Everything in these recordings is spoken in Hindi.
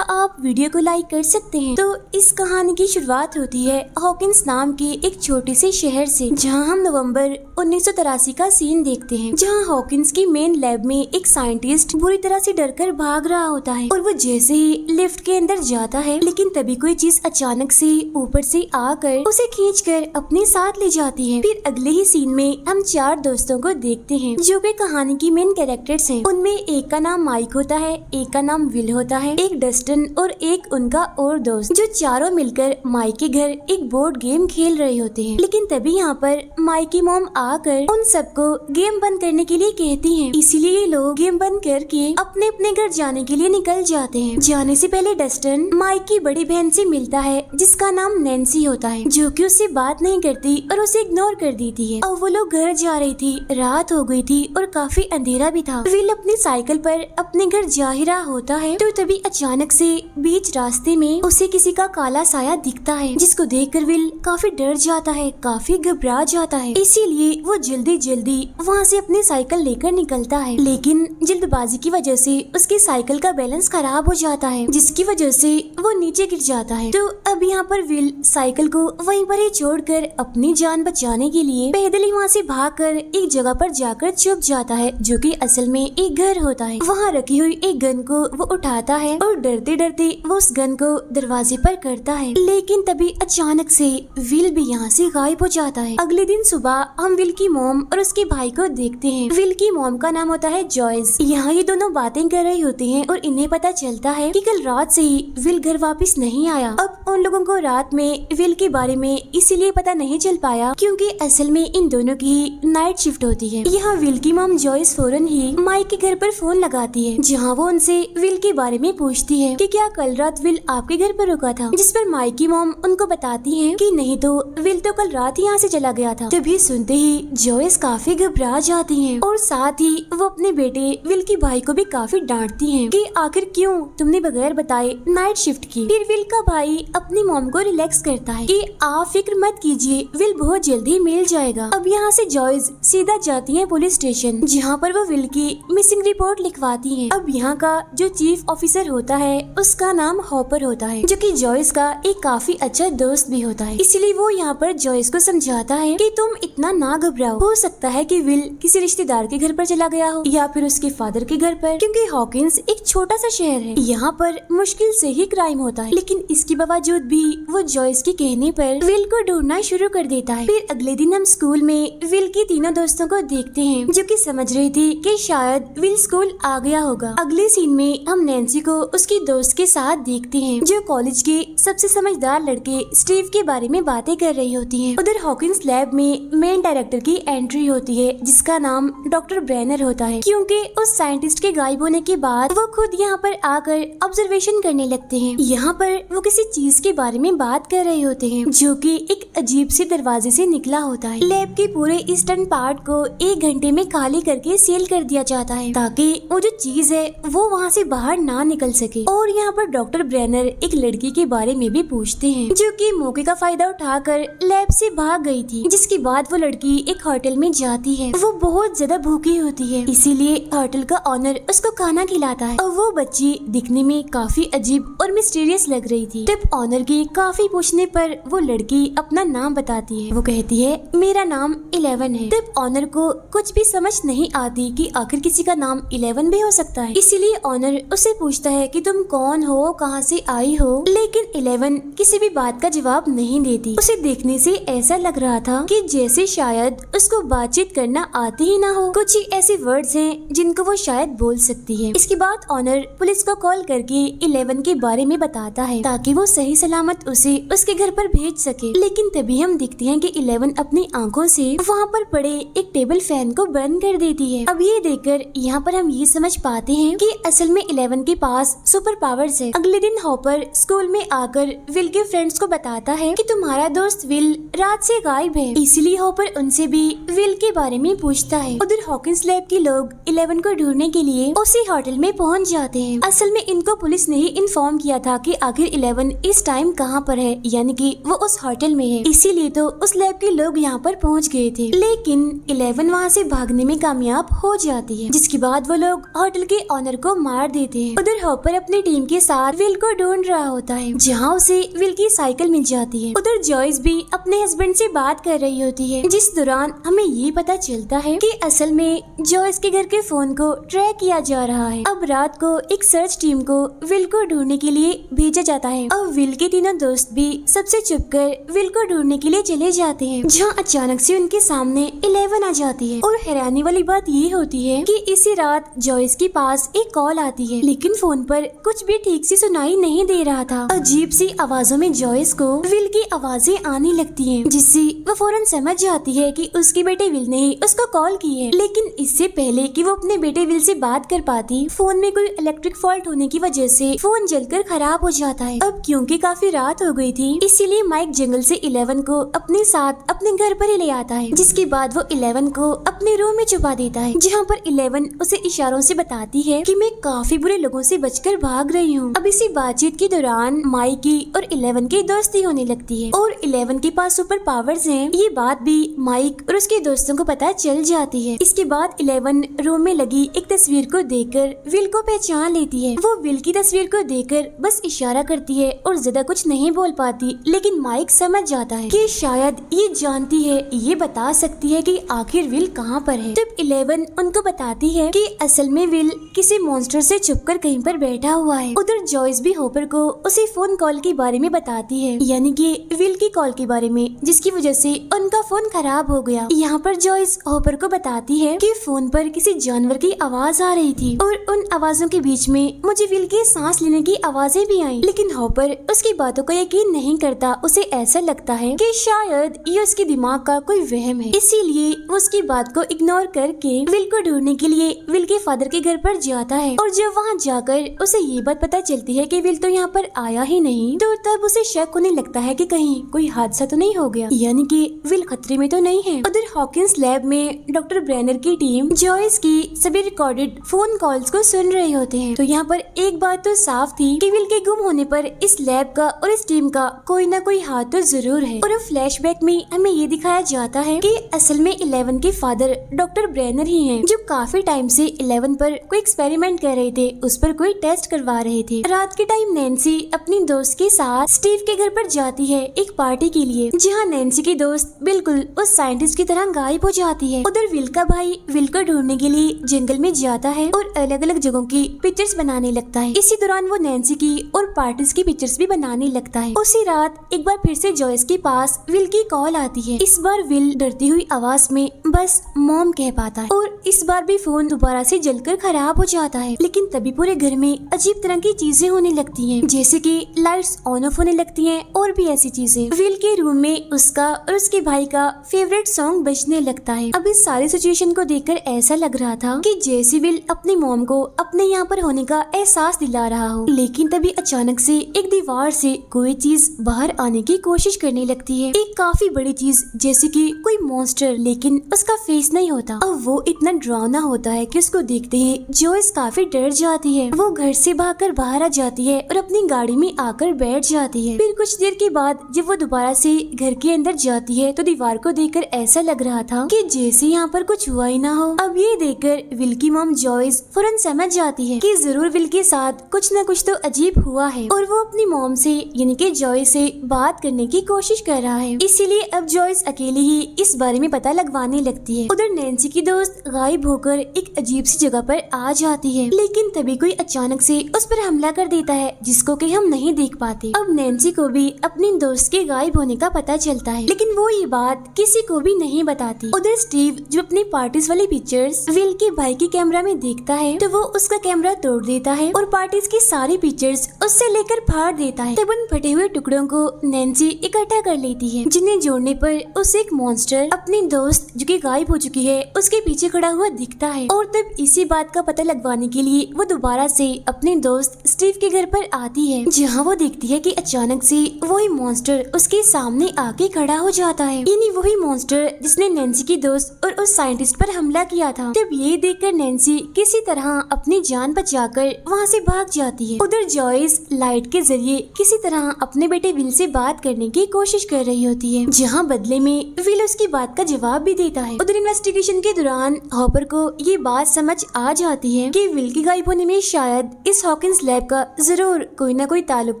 क्या आप वीडियो को लाइक कर सकते हैं? तो इस कहानी की शुरुआत होती है हॉकिंस नाम के एक छोटे से शहर से, जहां हम नवंबर 1983 का सीन देखते हैं, जहां हॉकिंस की मेन लैब में एक साइंटिस्ट बुरी तरह से डरकर भाग रहा होता है और वो जैसे ही लिफ्ट के अंदर जाता है, लेकिन तभी कोई चीज अचानक से ऊपर से आकर उसे खींचकर अपने साथ ले जाती है। फिर अगले ही सीन में हम 4 दोस्तों को देखते हैं जो कि कहानी की मेन कैरेक्टर्स हैं। उनमें एक का नाम माइक होता है, एक का नाम विल होता है, एक डस्टन और एक उनका और दोस्त, जो चारों मिलकर माइक के घर एक बोर्ड गेम खेल रहे होते हैं। लेकिन तभी यहाँ पर माइक की मॉम आकर उन सबको गेम बंद करने के लिए कहती हैं। इसीलिए ये लोग गेम बंद करके अपने अपने घर जाने के लिए निकल जाते हैं। जाने से पहले डस्टन माइक की बड़ी बहन से मिलता है जिसका नाम नैन्सी होता है, जो कि उससे बात नहीं करती और उसे इग्नोर कर देती है। और वो लोग घर जा रही थी, रात हो गई थी और काफी अंधेरा भी था। विल अपनी साइकिल पर अपने घर जा ही रहा होता है तो तभी अचानक से बीच रास्ते में उसे किसी का काला साया दिखता है, जिसको देखकर विल काफी डर जाता है, काफी घबरा जाता है। इसीलिए वो जल्दी जल्दी वहाँ से अपनी साइकिल लेकर निकलता है, लेकिन जल्दबाजी की वजह से उसकी साइकिल का बैलेंस खराब हो जाता है, जिसकी वजह से वो नीचे गिर जाता है। तो अब यहाँ पर विल साइकिल को वहीं पर ही छोड़कर अपनी जान बचाने के लिए पैदल ही वहाँ से भागकर एक जगह पर जाकर छुप जाता है, जो कि असल में एक घर होता है। वहाँ रखी हुई एक गन को वो उठाता है और डरते डरते वो उस गन को दरवाजे पर करता है, लेकिन तभी अचानक से विल भी यहाँ से गायब हो जाता है। अगले दिन सुबह हम विल की मॉम और उसके भाई को देखते हैं। विल की मॉम का नाम होता है जॉयस। यहाँ ये दोनों बातें कर रही होती हैं और इन्हें पता चलता है कि कल रात से ही विल घर वापस नहीं आया। अब उन लोगों को रात में विल के बारे में इसीलिए पता नहीं चल पाया क्योंकि असल में इन दोनों की ही नाइट शिफ्ट होती है। यहाँ विल की मॉम जॉयस फौरन ही माइक के घर पर फोन लगाती है, जहाँ वो उनसे विल के बारे में पूछती है कि क्या कल रात विल आपके घर पर रुका था, जिस पर माइक की मॉम उनको बताती है कि नहीं तो विल तो कल रात ही यहाँ से चला गया था। तभी सुनते ही जॉयस काफी घबरा जाती हैं और साथ ही वो अपने बेटे विल के भाई को भी काफी डांटती हैं कि आखिर क्यों तुमने बगैर बताए नाइट शिफ्ट की। फिर विल का भाई अपनी मॉम को रिलैक्स करता है कि आप फिक्र मत कीजिए, विल बहुत जल्दी मिल जाएगा। अब यहाँ से जॉयस सीधा जाती है पुलिस स्टेशन, जहाँ पर वो विल की मिसिंग रिपोर्ट लिखवाती है। अब यहाँ का जो चीफ ऑफिसर होता है उसका नाम हॉपर होता है, जो कि जॉयस का एक काफी अच्छा दोस्त भी होता है। इसलिए वो यहाँ पर जॉयस को समझाता है कि तुम इतना ना घबराओ, हो सकता है कि विल किसी रिश्तेदार के घर पर चला गया हो या फिर उसके फादर के घर पर, क्योंकि हॉकिंस एक छोटा सा शहर है, यहाँ पर मुश्किल से ही क्राइम होता है। लेकिन इसके बावजूद भी वो जॉयस के कहने पर विल को ढूंढना शुरू कर देता है। फिर अगले दिन हम स्कूल में विल की तीनों दोस्तों को देखते हैं, जो कि समझ रही थी कि शायद विल स्कूल आ गया होगा। अगले सीन में हम नैन्सी को उसकी दोस्त के साथ देखते हैं, जो कॉलेज के सबसे समझदार लड़के स्टीव के बारे में बातें कर रही होती हैं। उधर हॉकिंस लैब में मेन डायरेक्टर की एंट्री होती है, जिसका नाम डॉक्टर ब्रेनर होता है, क्योंकि उस साइंटिस्ट के गायब होने के बाद वो खुद यहाँ पर आकर ऑब्जर्वेशन करने लगते हैं। यहाँ पर वो किसी चीज के बारे में बात कर रहे होते हैं, जो कि एक अजीब से दरवाजे से निकला होता है। लैब के पूरे ईस्टर्न पार्ट को 1 घंटे में खाली करके सील कर दिया जाता है, ताकि वो जो चीज है वो वहाँ से बाहर ना निकल सके। और यहाँ पर डॉक्टर ब्रेनर एक लड़की के बारे में भी पूछते हैं, जो कि मौके का फायदा उठाकर लैब से भाग गई थी। जिसके बाद वो लड़की एक होटल में जाती है। वो बहुत ज्यादा भूखी होती है, इसीलिए होटल का ऑनर उसको खाना खिलाता है। और वो बच्ची दिखने में काफी अजीब और मिस्टीरियस लग रही थी। तब ऑनर की काफी पूछने पर वो लड़की अपना नाम बताती है। वो कहती है मेरा नाम 11 है। तब ऑनर को कुछ भी समझ नहीं आती कि आखिर किसी का नाम 11 भी हो सकता है। इसीलिए ऑनर उससे पूछता है कि तुम कौन हो, कहाँ से आई हो, लेकिन 11 किसी भी बात का जवाब नहीं देती। उसे देखने से ऐसा लग रहा था कि जैसे शायद उसको बातचीत करना आती ही ना हो। कुछ ही ऐसे वर्ड्स हैं जिनको वो शायद बोल सकती है। इसके बाद ऑनर पुलिस को कॉल करके 11 के बारे में बताता है, ताकि वो सही सलामत उसे उसके घर पर भेज सके। लेकिन तभी हम देखते हैं कि 11 अपनी आंखों से वहाँ पर पड़े एक टेबल फैन को बंद कर देती है। अब ये देखकर यहाँ पर हम ये समझ पाते हैं कि असल में 11 के पास सुपर पावर्स है। अगले दिन हॉपर स्कूल में आकर विल के फ्रेंड्स को बताता है कि तुम्हारा दोस्त विल रात से गायब है। इसलिए हॉपर उनसे भी विल के बारे में पूछता है। उधर हॉकिंस लैब के लोग 11 को ढूंढने के लिए उसी होटल में पहुंच जाते हैं। असल में इनको पुलिस ने ही इन्फॉर्म किया था कि आखिर 11 इस इस टाइम कहाँ पर है, यानी कि वो उस होटल में है, इसीलिए तो उस लैब के लोग यहाँ पर पहुँच गए थे। लेकिन 11 वहाँ से भागने में कामयाब हो जाती है, जिसके बाद वो लोग होटल के ऑनर को मार देते हैं। उधर हॉपर अपनी टीम के साथ विल को ढूंढ रहा होता है, जहाँ उसे विल की साइकिल मिल जाती है। उधर जॉयस भी अपने हस्बैंड से बात कर रही होती है, जिस दौरान हमें ये पता चलता है कि असल में जॉयस के घर के फोन को ट्रैक किया जा रहा है। अब रात को एक सर्च टीम को विल को ढूंढने के लिए भेजा जाता है। अब विल के तीनों दोस्त भी सबसे छुपकर विल को ढूंढने के लिए चले जाते हैं, जहाँ अचानक से उनके सामने 11 आ जाती है। और हैरानी वाली बात ये होती है कि इसी रात जॉयस के पास एक कॉल आती है, लेकिन फोन पर कुछ भी ठीक से सुनाई नहीं दे रहा था। अजीब सी आवाजों में जॉयस को विल की आवाजें आने लगती हैं, जिससे वो फौरन समझ जाती है कि उसके बेटे विल ने ही उसको कॉल की है। लेकिन इससे पहले कि वो अपने बेटे विल से बात कर पाती, फोन में कोई इलेक्ट्रिक फॉल्ट होने की वजह से फोन जलकर खराब हो जाता है। अब क्योंकि काफी रात हो गई थी, इसीलिए माइक जंगल से 11 को अपने साथ अपने घर पर ही ले आता है, जिसके बाद वो 11 को अपने रूम में छुपा देता है, जहाँ पर 11 उसे इशारों से बताती है कि मैं काफी बुरे लोगों से बचकर भाग रही हूँ। अब इसी बातचीत के दौरान माइक की और 11 की दोस्ती होने लगती है, और 11 के पास सुपर पावर्स हैं। ये बात भी माइक और उसके दोस्तों को पता चल जाती है। इसके बाद 11 रूम में लगी एक तस्वीर को देखकर विल को पहचान लेती है। वो विल की तस्वीर को देखकर बस इशारा करती है और ज्यादा कुछ नहीं बोल पाती, लेकिन माइक समझ जाता है कि शायद ये जानती है, ये बता सकती है कि आखिर विल कहाँ पर है। तब 11 उनको बताती है कि असल में विल किसी मॉन्स्टर से छुपकर कहीं पर बैठा हुआ है। उधर जॉयस भी होपर को उसी फोन कॉल के बारे में बताती है, यानी कि विल की कॉल के बारे में, जिसकी वजह से उनका फोन खराब हो गया। यहाँ पर जॉयस होपर को बताती है कि फोन पर किसी जानवर की आवाज आ रही थी, और उन आवाजों के बीच में मुझे विल के सांस लेने की आवाजें भी आई। लेकिन होपर उसकी बातों को यकीन नहीं करता। उसे ऐसा लगता है कि शायद ये उसके दिमाग का कोई वहम है, इसीलिए वो उसकी बात को इग्नोर करके विल को ढूंढने के लिए विल के फादर के घर पर जाता है। और जब वहाँ जाकर उसे ये बात पता चलती है कि विल तो यहाँ पर आया ही नहीं, तो तब उसे शक होने लगता है कि कहीं कोई हादसा तो नहीं हो गया, यानी कि विल खतरे में तो नहीं है। उधर हॉकिंस लैब में डॉक्टर ब्रेनर की टीम जॉयस की सभी रिकॉर्डेड फोन कॉल्स को सुन रहे होते हैं। तो यहाँ पर एक बात तो साफ थी कि विल के गुम होने पर इस लैब का और इस टीम का कोई ना कोई हाथ तो जरूर है। और फ्लैशबैक में हमें ये दिखाया जाता है कि असल में 11 के फादर डॉक्टर ब्रेनर ही हैं, जो काफी टाइम से 11 पर कोई एक्सपेरिमेंट कर रहे थे, उस पर कोई टेस्ट करवा रहे थे। रात के टाइम नैन्सी अपनी दोस्त के साथ स्टीव के घर पर जाती है एक पार्टी के लिए, जहाँ नैन्सी की दोस्त बिल्कुल उस साइंटिस्ट की तरह गायब हो जाती है। उधर विल का भाई विल को ढूंढने के लिए जंगल में जाता है और अलग अलग जगहों की पिक्चर्स बनाने लगता है। इसी दौरान वो नैन्सी की और पार्टीज की पिक्चर्स भी बनाने लगता है। उसी रात एक बार फिर से जॉयस के पास विल की कॉल आती है। इस बार विल डरती हुई आवाज में बस मॉम कह पाता है, और इस बार भी फोन दोबारा से जलकर खराब हो जाता है। लेकिन तभी पूरे घर में अजीब तरह की चीजें होने लगती हैं, जैसे कि लाइट्स ऑन ऑफ होने लगती हैं और भी ऐसी चीजें। विल के रूम में उसका और उसके भाई का फेवरेट सॉन्ग बजने लगता है। अब इस सारी सिचुएशन को देखकर ऐसा लग रहा था कि जैसे विल अपनी मॉम को अपने यहाँ पर होने का एहसास दिला रहा हो। लेकिन तभी अचानक से एक दीवार से कोई चीज बाहर आने की कोशिश करने लगती है, एक काफी बड़ी चीज, जैसे कि कोई मॉन्स्टर, लेकिन उसका फेस नहीं होता। अब वो इतना डरावना होता है कि उसको देखते ही जॉयस काफी डर जाती है। वो घर से भागकर बाहर आ जाती है और अपनी गाड़ी में आकर बैठ जाती है। फिर कुछ देर के बाद जब वो दोबारा से घर के अंदर जाती है, तो दीवार को देखकर ऐसा लग रहा था कि जैसे यहाँ पर कुछ हुआ ही ना हो। अब ये देखकर विल की मॉम जॉयस फौरन समझ जाती है कि जरूर विल के साथ कुछ न कुछ तो अजीब हुआ है, और वो अपनी मॉम से यानी कि जॉयस से बात करने की कोशिश कर रहा है। इसीलिए अब जॉयस अकेली ही इस बारे में पता लगवाने लगती है। उधर नैन्सी की दोस्त गायब होकर एक अजीब सी जगह पर आ जाती है, लेकिन तभी कोई अचानक से उस पर हमला कर देता है, जिसको कि हम नहीं देख पाते। अब नैन्सी को भी अपनी दोस्त के गायब होने का पता चलता है, लेकिन वो ये बात किसी को भी नहीं बताती। उधर स्टीव जो अपनी पार्टीज वाली पिक्चर्स विल के भाई के कैमरा में देखता है, तो वो उसका कैमरा तोड़ देता है और पार्टीज की सारी पिक्चर्स उससे लेकर फाड़ देता है। तब उन फटे हुए टुकड़ों को नैन्सी इकट्ठा कर लेती है, जिन्हें जोड़ने पर उसे एक मॉन्स्टर अपनी दोस्त जो कि गायब हो चुकी है उसके पीछे खड़ा हुआ दिखता है। और तब इसी बात का पता लगवाने के लिए वो दोबारा से अपने दोस्त स्टीव के घर पर आती है, जहाँ वो देखती है कि अचानक से वही मॉन्स्टर उसके सामने आके खड़ा हो जाता है, यानी वही मॉन्स्टर जिसने नैन्सी की दोस्त और उस साइंटिस्ट पर हमला किया था। तब ये देखकर नैन्सी किसी तरह अपनी जान बचाकर वहाँ से भाग जाती है। उधर जॉयस लाइट के जरिए किसी तरह अपने बेटे विल से बात करने की कोशिश कर रही होती है, जहाँ बदले में विल उसकी बात का जवाब भी देता है। उधर इन्वेस्टिगेशन के दौरान हॉपर को ये बात समझ आ जाती है कि विल के गायब होने में शायद इस हॉकिंस लैब का जरूर कोई ना कोई ताल्लुक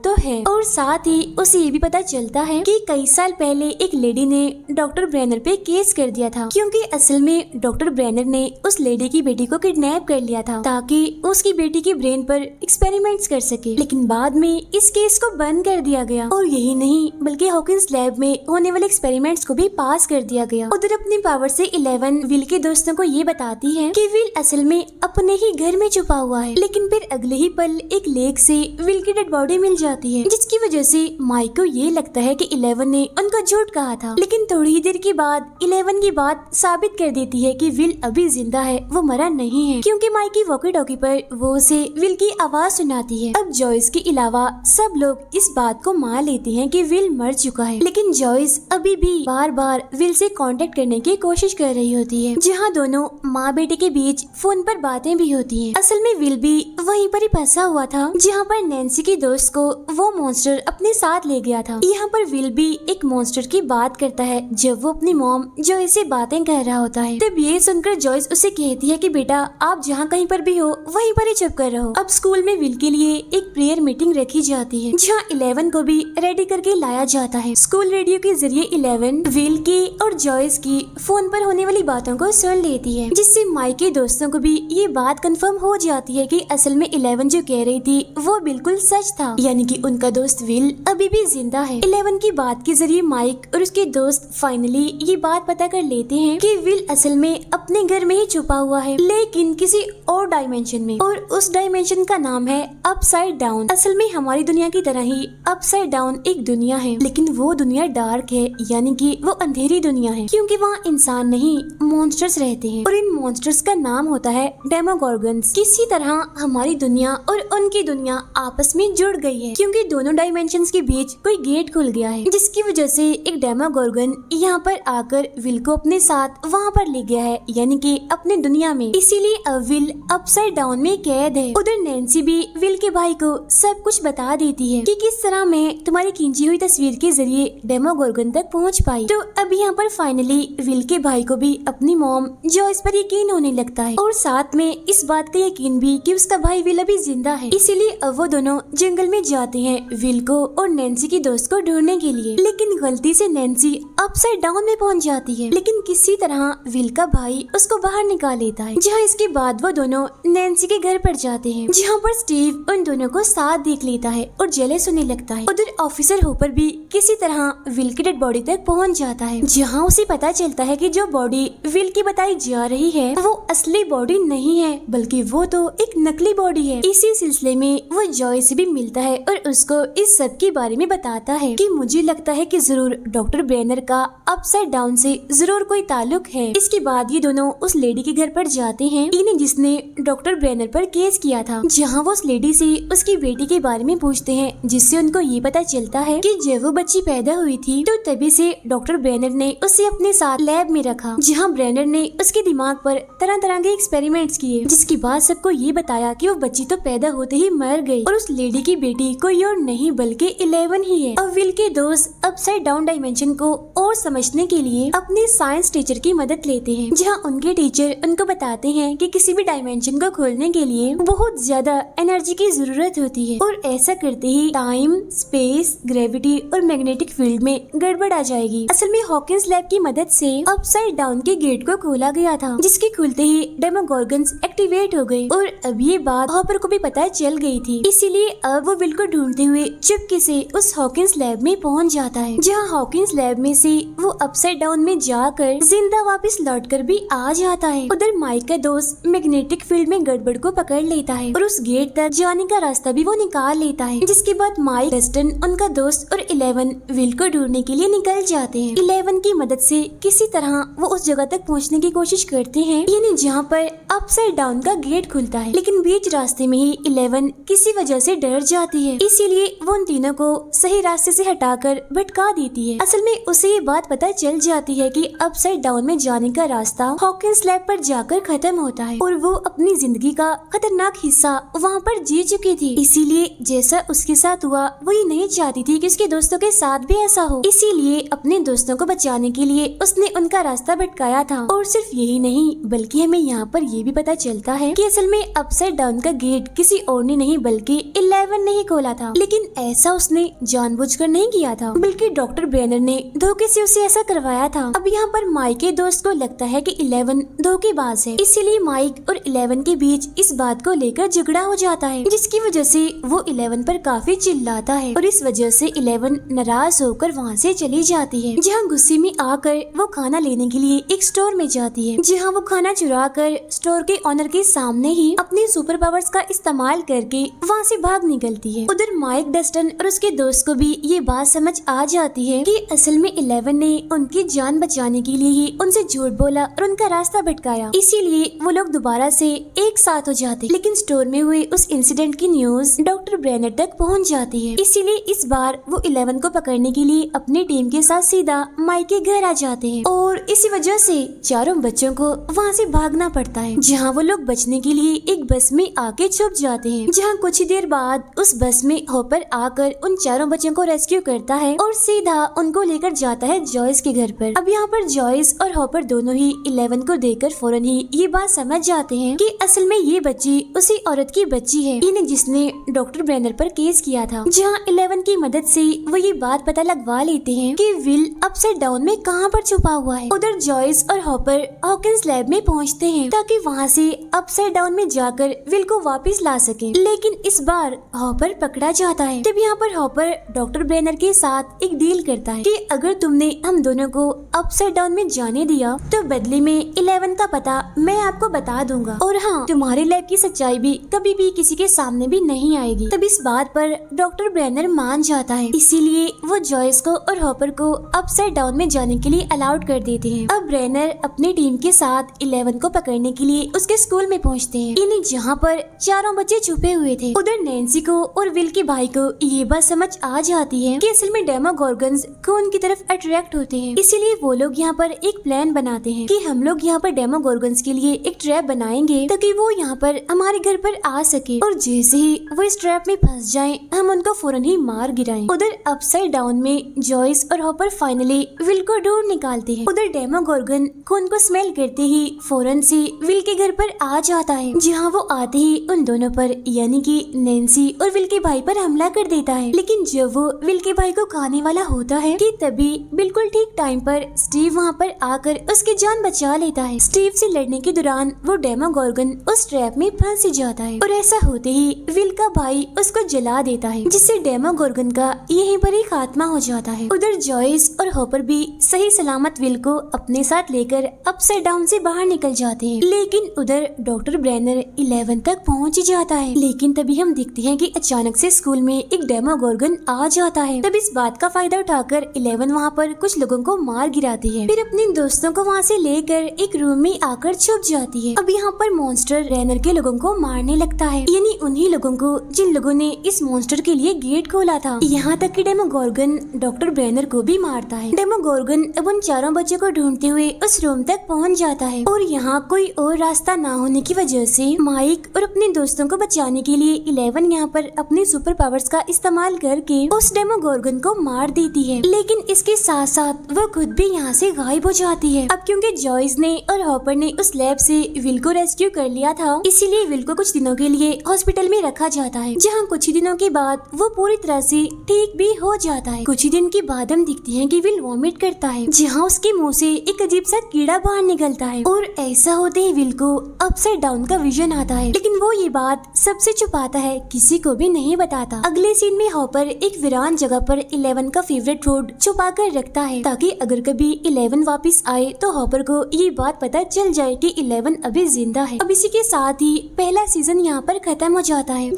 तो है। और साथ ही उसे ये भी पता चलता है कि कई साल पहले एक लेडी ने डॉक्टर ब्रेनर पे केस कर दिया था, क्योंकि असल में डॉक्टर ब्रेनर ने उस लेडी की बेटी को किडनैप कर लिया था ताकि उसकी बेटी के ब्रेन पर एक्सपेरिमेंट्स कर सके। लेकिन बाद में इस केस को बंद कर दिया गया और यही नहीं बल्कि हॉकिंस लैब में होने वाले एक्सपेरिमेंट्स को भी पास कर दिया गया। उधर अपनी पावर से 11 विल के दोस्तों को ये बताती है कि विल असल में अपने ही घर में छुपा हुआ है। लेकिन फिर अगले ही पल एक लेक से विल की डेड बॉडी मिल जाती है, जिसकी वजह से माइक को ये लगता है कि 11 ने उनका झूठ कहा था। लेकिन थोड़ी ही देर के बाद 11 की बात साबित कर देती है कि विल अभी जिंदा है, वो मरा नहीं है, क्योंकि माइक की वॉकी टॉकी पर वो उसे विल की आवाज सुनाती है। अब जॉयस के अलावा सब लोग इस बात को मान लेते हैं कि विल मर चुका है, लेकिन जॉयस अभी भी बार बार विल से कांटेक्ट करने की कोशिश कर रही होती है, जहां दोनों माँ बेटे के बीच फोन पर बातें भी होती हैं। असल में विल भी वहीं पर ही फंसा हुआ था जहां पर नैन्सी की दोस्त को वो मॉन्स्टर अपने साथ ले गया था। यहाँ पर विल भी एक मॉन्स्टर की बात करता है जब वो अपनी मॉम जॉयस से बातें कर रहा होता है। तब ये सुनकर जॉयस उसे कहती है कि बेटा आप जहाँ कहीं पर भी हो वहीं पर ही चुप कर रहो। अब स्कूल में विल के लिए एक प्रेयर मीटिंग रखी जाती है, जहाँ 11 को भी रेडी करके लाया जाता है। स्कूल रेडियो के जरिए 11 विल की और जॉयस की फोन पर होने वाली बातों को सुन लेती है, जिससे माइक के दोस्तों को भी ये बात कंफर्म हो जाती है कि असल में 11 जो कह रही थी वो बिल्कुल सच था, यानी कि उनका दोस्त विल अभी भी जिंदा है। 11 की बात के जरिए माइक और उसके दोस्त फाइनली ये बात पता कर लेते हैं कि विल असल में अपने घर में ही छुपा हुआ है, लेकिन किसी और डायमेंशन में, और उस डायमेंशन का नाम है अपसाइड डाउन। असल में हमारी दुनिया की तरह ही अपसाइड डाउन एक दुनिया है, लेकिन वो दुनिया डार्क है, यानी कि वो अंधेरी दुनिया है, क्योंकि वहाँ इंसान नहीं मॉन्स्टर्स रहते हैं और इन मॉन्स्टर्स का नाम होता है डेमोगोर्गन्स। किसी तरह हमारी दुनिया और उनकी दुनिया आपस में जुड़ गई है, क्योंकि दोनों डायमेंशंस के बीच कोई गेट खुल गया है, जिसकी वजह से एक डेमोगोर्गन यहाँ पर आकर विल को अपने साथ वहाँ पर ले गया है, यानी कि अपने दुनिया में। इसीलिए अब विल अपसाइड डाउन में कैद है। उधर नैन्सी भी विल के भाई को सब कुछ बता देती है कि किस तरह मैं तुम्हारी खींची हुई तस्वीर के जरिए डेमोगोर्गन तक पहुँच पाई। तो अब यहाँ पर फाइनली विल के भाई को भी अपनी मॉम जॉयस पर यकीन होने लगता है, और साथ में इस बात का यकीन भी कि उसका भाई विल अभी जिंदा है। इसीलिए अब वो दोनों जंगल में जाते हैं विल को और नैन्सी की दोस्त को ढूंढने के लिए। लेकिन गलती से नैन्सी अपसाइड डाउन में पहुंच जाती है, लेकिन किसी तरह विल का भाई उसको बाहर निकाल लेता है, जहां इसके बाद वो दोनों नैन्सी के घर पर जाते हैं, जहां पर स्टीव उन दोनों को साथ देख लेता है और जेलस होने लगता है। उधर ऑफिसर होपर भी किसी तरह विल की डेड बॉडी तक पहुंच जाता है, जहां उसे पता चलता है कि जो बॉडी विल की बताई जा रही है वो असली बॉडी नहीं है, बल्कि वो तो एक नकली बॉडी है। इसी सिलसिले में वो जॉय से भी मिलता है और उसको इस सब के बारे में बताता है कि मुझे लगता है कि जरूर डॉक्टर ब्रेनर का अपसाइड डाउन से जरूर कोई ताल्लुक है। इसके बाद ये दोनों उस लेडी के घर पर जाते हैं, इन्हें जिसने डॉक्टर ब्रेनर पर केस किया था, जहाँ वो उस लेडी से उसकी बेटी के बारे में पूछते हैं, जिससे उनको ये पता चलता है कि जब वो बच्ची पैदा हुई थी तो तभी से डॉक्टर ब्रेनर ने उसे अपने साथ लैब में रखा, जहाँ ब्रेनर ने उसके दिमाग पर तरह तरह के एक्सपेरिमेंट्स किए, जिसके बाद सबको ये बताया कि वो बच्ची तो पैदा होते ही मर गई और उस लेडी की बेटी कोई और नहीं बल्कि 11 ही है। अब विल के दोस्त अपसाइड डाउन डायमेंशन को और समझने के लिए अपने साइंस टीचर की मदद लेते हैं, जहाँ उनके टीचर उनको बताते हैं कि किसी भी डायमेंशन को खोलने के लिए बहुत ज्यादा एनर्जी की जरूरत होती है, और ऐसा करते ही टाइम, स्पेस, ग्रेविटी और मैग्नेटिक फील्ड में गड़बड़ आ जाएगी। असल में हॉकिंस लैब की मदद से अपसाइड डाउन के गेट को खोला गया था, जिसके खुलते ही डेमोगोर्गन्स एक्टिवेट हो गए, और अब ये बात हॉपर को भी पता चल गई थी। इसीलिए अब वो विल को ढूंढते हुए चुपके से उस हॉकिंस लैब में पहुंच जाता है, जहां हॉकिंस लैब में से वो अपसाइड डाउन में जाकर जिंदा वापस लौटकर भी आ जाता है। उधर माइक का दोस्त मैग्नेटिक फील्ड में गड़बड़ को पकड़ लेता है और उस गेट तक जाने का रास्ता भी वो निकाल लेता है, जिसके बाद माइक, डस्टन, उनका दोस्त और 11 विल को ढूंढने के लिए निकल जाते हैं। 11 की मदद से किसी तरह वो उस जगह तक पहुंचने की कोशिश करते हैं, यानी जहां पर अपसाइड डाउन का गेट खुलता है, लेकिन बीच रास्ते में ही 11 किसी वजह से डर जाती है, इसीलिए वो उन तीनों को सही रास्ते से हटाकर भटका देती है। असल में उसे ये बात पता चल जाती है कि अपसाइड डाउन में जाने का रास्ता हॉकिंस लैब पर जाकर खत्म होता है, और वो अपनी जिंदगी का खतरनाक हिस्सा वहाँ पर जी चुकी थी। इसीलिए जैसा उसके साथ हुआ वो ये नहीं चाहती थी कि उसके दोस्तों के साथ भी ऐसा हो, इसीलिए अपने दोस्तों को बचाने के लिए उसने उनका रास्ता भटकाया था। और सिर्फ यही नहीं बल्कि हमें यहाँ पर ये भी पता चलता है कि असल में अपसाइड डाउन का गेट किसी और ने नहीं बल्कि 11 ने ही खोला था। लेकिन ऐसा उसने जानबूझकर नहीं किया था, बल्कि डॉक्टर ब्रेनर ने धोखे से उसे ऐसा करवाया था। अब यहाँ पर माइक के दोस्त को लगता है कि 11 धोखेबाज है, इसीलिए माइक और 11 के बीच इस बात को लेकर झगड़ा हो जाता है, जिसकी वजह से वो 11 पर काफी चिल्लाता है और इस वजह से 11 नाराज होकर वहाँ से चली जाती है। जहाँ गुस्से में आकर वो खाना लेने के लिए एक स्टोर में जाती है, जहाँ वो खाना चुरा कर स्टोर के ऑनर के सामने ही अपने सुपर पावर्स का इस्तेमाल करके वहाँ से भाग निकलती है। उधर माइक, डस्टन और उसके दोस्त को भी ये बात समझ आ जाती है कि असल में 11 ने उनकी जान बचाने के लिए ही उनसे झूठ बोला और उनका रास्ता भटकाया, इसीलिए वो लोग दोबारा से एक साथ हो जाते। लेकिन स्टोर में हुए उस इंसिडेंट की न्यूज डॉक्टर ब्रेनर तक पहुंच जाती है, इसीलिए इस बार वो 11 को पकड़ने के लिए अपनी टीम के साथ सीधा माइक के घर आ जाते हैं और इसी वजह से चारों बच्चों को वहाँ से भागना पड़ता है, जहाँ वो लोग बचने के लिए एक बस में आके छुप जाते हैं। जहाँ कुछ ही देर बाद उस बस में हॉपर आकर उन चारों बच्चों को रेस्क्यू करता है और सीधा उनको लेकर जाता है जॉयस के घर पर। अब यहाँ पर जॉयस और हॉपर दोनों ही 11 को देखकर फौरन ही ये बात समझ जाते हैं कि असल में ये बच्ची उसी औरत की बच्ची है यानी जिसने डॉक्टर ब्रेनर पर केस किया था। जहाँ 11 की मदद से वो ये बात पता लगवा लेते हैं कि विल अपसाइड डाउन में कहाँ पर छुपा हुआ है। उधर जॉयस और हॉपर हॉकिंस लैब में पहुँचते हैं ताकि वहाँ से अपसाइड डाउन में जाकर विल को वापस ला सके, लेकिन इस बार हॉपर पकड़ा जाता है। तब यहाँ पर हॉपर डॉक्टर ब्रेनर के साथ एक डील करता है कि अगर तुमने हम दोनों को अपसाइड डाउन में जाने दिया तो बदले में 11 का पता मैं आपको बता दूंगा, और हाँ तुम्हारे लैब की सच्चाई भी कभी भी किसी के सामने भी नहीं आएगी। तब इस बात पर डॉक्टर ब्रेनर मान जाता है, इसीलिए वो जॉयस को और हॉपर को अपसाइड डाउन में जाने के लिए अलाउड कर देते हैं। अब ब्रेनर अपनी टीम के साथ 11 को पकड़ने के लिए उसके स्कूल में पहुँचते हैं, यानी जहाँ पर चारों बच्चे छुपे हुए थे। उधर नैन्सी को और विल के भाई को ये बात समझ आ जाती है कि असल में डेमोगोर्गन्स खून की तरफ अट्रैक्ट होते हैं, इसीलिए वो लोग यहाँ पर एक प्लान बनाते हैं कि हम लोग यहाँ पर डेमोगोर्गन्स के लिए एक ट्रैप बनाएंगे ताकि वो यहाँ पर हमारे घर पर आ सके, और जैसे ही वो इस ट्रैप में फंस जाएं हम उनको फौरन ही मार गिराएं। उधर अपसाइड डाउन में जॉयस और हॉपर फाइनली विल को ढूंढ निकालते हैं। उधर डेमोगोर्गन खून को स्मेल करते ही फौरन से विल के घर पर आ जाता है, जहाँ वो आते ही उन दोनों पर यानी कि नैन्सी और विल के भाई पर हमला कर देता है। लेकिन जब वो विल के भाई को खाने वाला होता है कि तभी बिल्कुल ठीक टाइम पर स्टीव वहाँ पर आकर उसकी जान बचा लेता है। स्टीव से लड़ने के दौरान वो डेमोगोर्गन उस ट्रैप में फंस जाता है और ऐसा होते ही विल का भाई उसको जला देता है, जिससे डेमोगोर्गन का यहीं पर ही खात्मा हो जाता है। उधर जॉयस और हॉपर भी सही सलामत विल को अपने साथ लेकर अपसाइड डाउन से बाहर निकल जाते हैं। लेकिन उधर डॉक्टर ब्रेनर 11 तक पहुँच जाता है, लेकिन तभी हम देखते हैं कि अचानक से स्कूल में एक डेमोगोर्गन आ जाता है। तब इस बात का फायदा उठाकर 11 वहाँ पर कुछ लोगों को मार गिराती है, फिर अपने दोस्तों को वहाँ से लेकर एक रूम में आकर छुप जाती है। अब यहाँ पर मॉन्स्टर ब्रेनर के लोगों को मारने लगता है, यानी उन्हीं लोगों को जिन लोगों ने इस मॉन्स्टर के लिए गेट खोला था। यहाँ तक कि डेमोगोर्गन डॉक्टर ब्रेनर को भी मारता है। डेमोगोर्गन अब उन चारों बच्चों को ढूंढते हुए उस रूम तक पहुँच जाता है और यहाँ कोई और रास्ता ना होने की वजह से माइक और अपने दोस्तों को बचाने के लिए 11 यहाँ पर अपने सुपर पावर्स का इस्तेमाल करके उस डेमोगोर्गन को मार देती है। लेकिन इसके साथ साथ वो खुद भी यहाँ से गायब हो जाती है। अब क्योंकि जॉयस ने और हॉपर ने उस लैब से विल को रेस्क्यू कर लिया था, इसीलिए विल को कुछ दिनों के लिए हॉस्पिटल में रखा जाता है, जहाँ कुछ ही दिनों के बाद वो पूरी तरह से ठीक भी हो जाता है। कुछ ही दिन के बाद हम दिखते हैं कि विल वॉमिट करता है, जहाँ उसके मुंह से एक अजीब सा कीड़ा बाहर निकलता है, और ऐसा होते ही विल को अपसाइड डाउन का विजन आता है। लेकिन वो ये बात सबसे छुपाता है, किसी को भी नहीं बताता। अगले सीन में हॉपर एक वीरान जगह पर 11 का फेवरेट फूड छुपा कर रखता है, ताकि अगर कभी 11 वापस आए तो हॉपर को ये बात पता चल जाए कि 11 अभी जिंदा है। अब इसी के साथ ही पहला सीजन यहाँ पर खत्म हो जाता है।